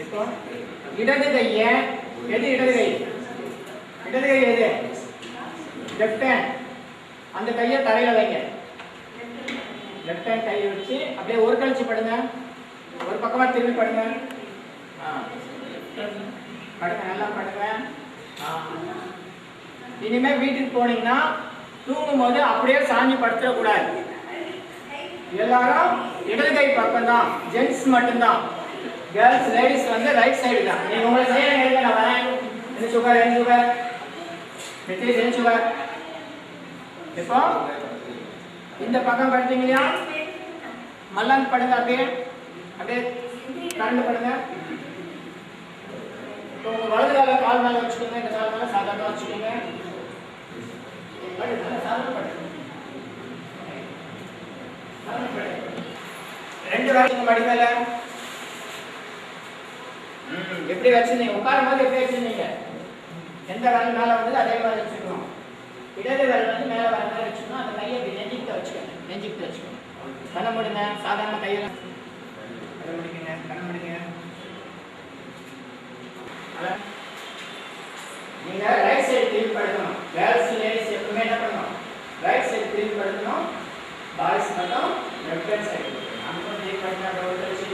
இப்போ இடது கையை எது இடது கை? இடது கை எது? Left hand. அந்த கையை தரையில வைங்க. லெஃப்ட் ஹேண்ட் கையை வச்சு அப்படியே ஒரு கழிச்சு படுங்க. ஒரு பக்கமா திரும்பி படுங்க. படுங்க, நல்லா படுங்க. இனிமே வீட்டுக்கு போனீங்கன்னா தூங்கும் போது அப்படியே சாஞ்சி படுத்துடக்கூடாது. எல்லாரும் இடது கை பக்கம் தான், ஜென்ட்ஸ் மட்டும்தான். கேர்ள்ஸ் லேடிஸ் வந்து ரைட் சைடு தான். நீங்க உங்களை செய்ய நேரத்தில் நான் வரேன். என்ன சுகர், என்ன சுகர், நித்திஷ் என்ன சுகர். இப்போ இந்த பக்கம் படுத்தீங்க இல்லையா, மல்லாந்து படுங்க. அப்படியே அப்படியே கரண்டு படுங்க. இப்போ உங்க வலது கால கால் மேல வச்சுக்கோங்க, இந்த கால் மேல சாதாரண வச்சுக்கோங்க. ரெண்டு வாரத்துக்கு மடி மேல எப்படி வச்சிருந்தீங்க? உட்காரும் போது எப்படி வச்சிருந்தீங்க? எந்த விரல் மேல வந்து அதே மாதிரி வச்சுக்கணும். இடது விரல் வந்து மேல வர மாதிரி வச்சுக்கணும். அந்த கையை நெஞ்சுக்கிட்ட வச்சுக்கணும். நெஞ்சுக்கிட்ட வச்சுக்கணும். கண்ணை மூடுங்க. சாதாரண கையில கண்ணை முடிக்குங்க. கண்ணை முடிங்க. நீங்க ரைட் சைடு திரும்பி படுக்கணும். கேர்ள்ஸ் லேடிஸ் எப்பவுமே என்ன பண்ணணும்? ரைட் சைடு திரும்பி படுக்கணும். பாய்ஸ் மட்டும் லெஃப்ட் ஹேண்ட் சைடு. நம்ம திரும்பி படுத்தா டோர் வச்சு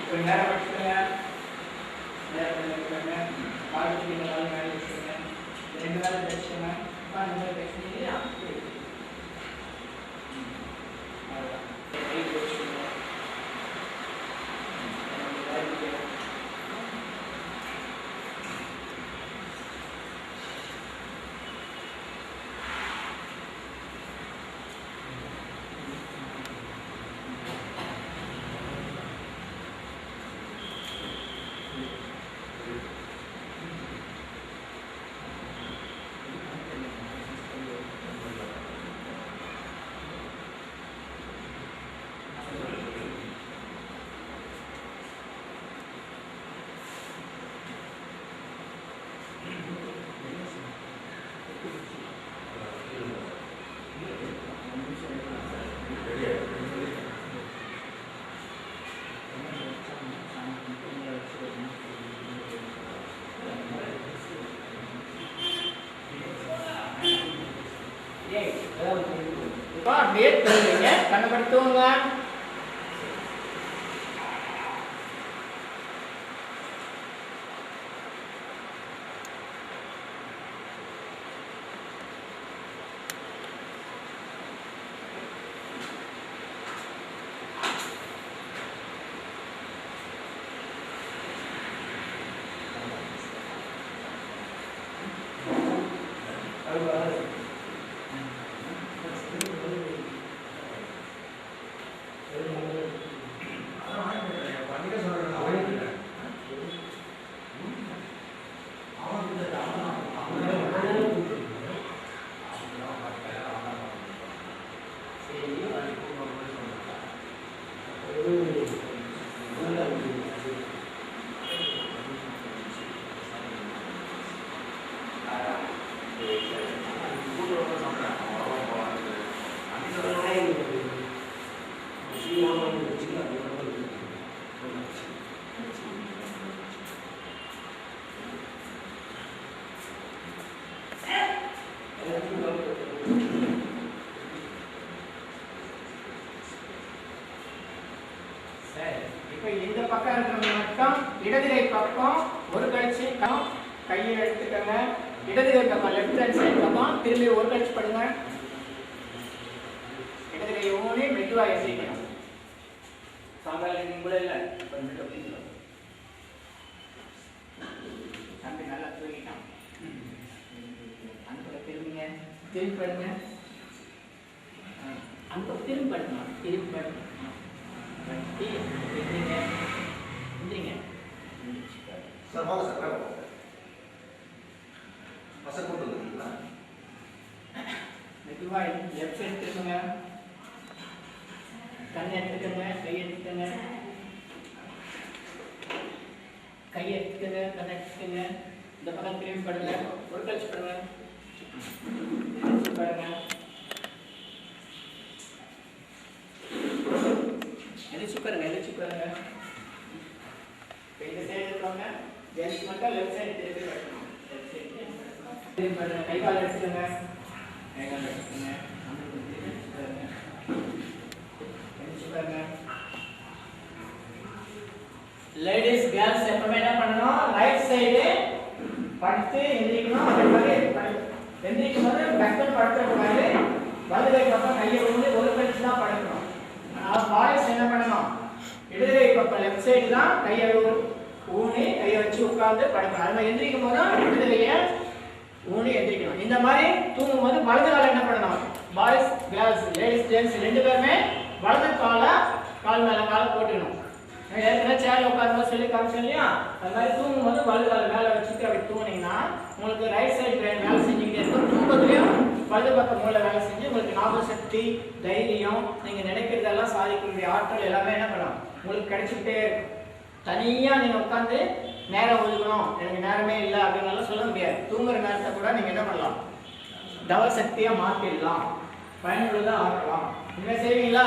இப்போ நேரம் வச்சுக்கோங்க. நேரம் பண்ணிக்கோங்க. கால் வச்சுக்கோங்க. கால் மேலே வச்சுக்கோங்க. ரெண்டு வேலை வச்சுக்கோங்க. அந்த மாதிரி வச்சுக்கோங்க. இப்போ அப்படியே தூங்குங்க. கண்ணை படி தூங்குங்க. இப்போ இந்த பக்கம் இருக்கிறவங்க மட்டும் இடது கை பக்கம் ஒரு கழிச்சு கையை எடுத்துக்கோங்க. இடது கை பக்கம் லெஃப்ட் ஹேண்ட் சைடு பக்கம் திரும்பி ஒரு கழிச்சு படுங்க. இடது கை ஊனி மெதுவா எசிக்கணும். சாதாரண நீங்களே இல்லை தம்பி நல்லா தூங்கிட்டான். அந்த திரும்பிங்க. திரும்பி படுங்க. அந்த திரும்பி படுக்கணும். திரும்பி படுங்க. சார் வாங்க சார், பசங்க கூட்டு வந்துருக்கீங்களா? மெதுவா லெஃப்ட் சைடு திரும்புங்க. கண்ணை எடுத்துக்கங்க. கை எடுத்துக்கங்க. கை எடுத்துக்கங்க. கண்ணை எடுத்துக்கங்க. இந்த பக்கம் திரும்பி படுங்க. ஒரு கழிச்சு படுங்க. பாருங்க. எந்திரிச்சு உட்காருங்க. இந்த சைடு இருக்கவங்க ஜென்ஸ் மட்டும் லெஃப்ட் சைடு திருப்பி படுக்கணும். திருப்பி பாருங்க, கை கால் எடுத்துக்கோங்க. லேடிஸ் கேர்ள்ஸ் எப்பவுமே என்ன பண்ணணும், ரைட் சைடு படுத்து எந்திரிக்கணும். அதே மாதிரி எந்திரிக்கும் போது டக்குன்னு படுத்துக்கூடாது. வலது கை பக்கம் கையை வந்து ஒரு கழிச்சு தான் படுக்கணும். ஆனால் பாய்ஸ் என்ன பண்ணணும், இடது கை பக்கம் லெஃப்ட் சைடு தான் கையை ஊனி கையை வச்சு உட்கார்ந்து படுக்கணும். அது மாதிரி எந்திரிக்கும் போதும் இடது கையை ஊனி எந்திரிக்கணும். இந்த மாதிரி தூங்கும் போது வலது காலை என்ன பண்ணணும், பாய்ஸ் கேர்ள்ஸ் லேடிஸ் ஜென்ட்ஸ் ரெண்டு பேருமே வலது காலை கால் மேலே காலை போட்டுக்கணும். ஏற்கனவே சேர்ல உட்காரும்போது சொல்லி காமிச்சோம் இல்லையா, அது மாதிரி தூங்கும் போது வலது காலை மேலே வச்சுட்டு அப்படி தூங்கினீங்கன்னா உங்களுக்கு ரைட் சைடு பிரெயின் வேலை செஞ்சுக்கிட்டே இருக்கும். தூக்கத்துலையும் வலது பக்கம் மூளை வேலை செஞ்சு உங்களுக்கு ஞாபக சக்தி, தைரியம், நீங்கள் நினைக்கிறதெல்லாம் சாதிக்கக்கூடிய ஆற்றல் எல்லாமே என்ன பண்ணலாம் உங்களுக்கு கிடைச்சிக்கிட்டே இருக்கும். தனியாக நீங்கள் உட்காந்து நேரம் ஒதுக்கணும், எனக்கு நேரமே இல்லை அப்படின்னாலும் சொல்ல முடியாது. தூங்குற நேரத்தை கூட நீங்கள் என்ன பண்ணலாம், தவ சக்தியாக மாற்றிடலாம், பயனுள்ளதாக ஆக்கலாம். நீங்கள் செய்வீங்களா?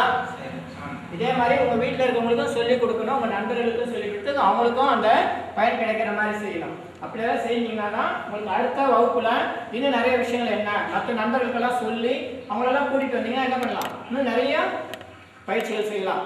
இதே மாதிரி உங்கள் வீட்டில் இருக்கவங்களுக்கும் சொல்லிக் கொடுக்கணும், உங்கள் நண்பர்களுக்கும் சொல்லிக் கொடுத்து அவங்களுக்கும் அந்த பயன் கிடைக்கிற மாதிரி செய்யலாம். அப்படியெல்லாம் செய்யீங்கன்னா உங்களுக்கு அடுத்த வகுப்புல இன்னும் நிறைய விஷயங்கள் என்ன மற்ற நண்பர்களுக்கெல்லாம் சொல்லி அவங்களெல்லாம் கூட்டிகிட்டு வந்தீங்கன்னா என்ன பண்ணலாம், இன்னும் நிறைய பயிற்சிகள் செய்யலாம்.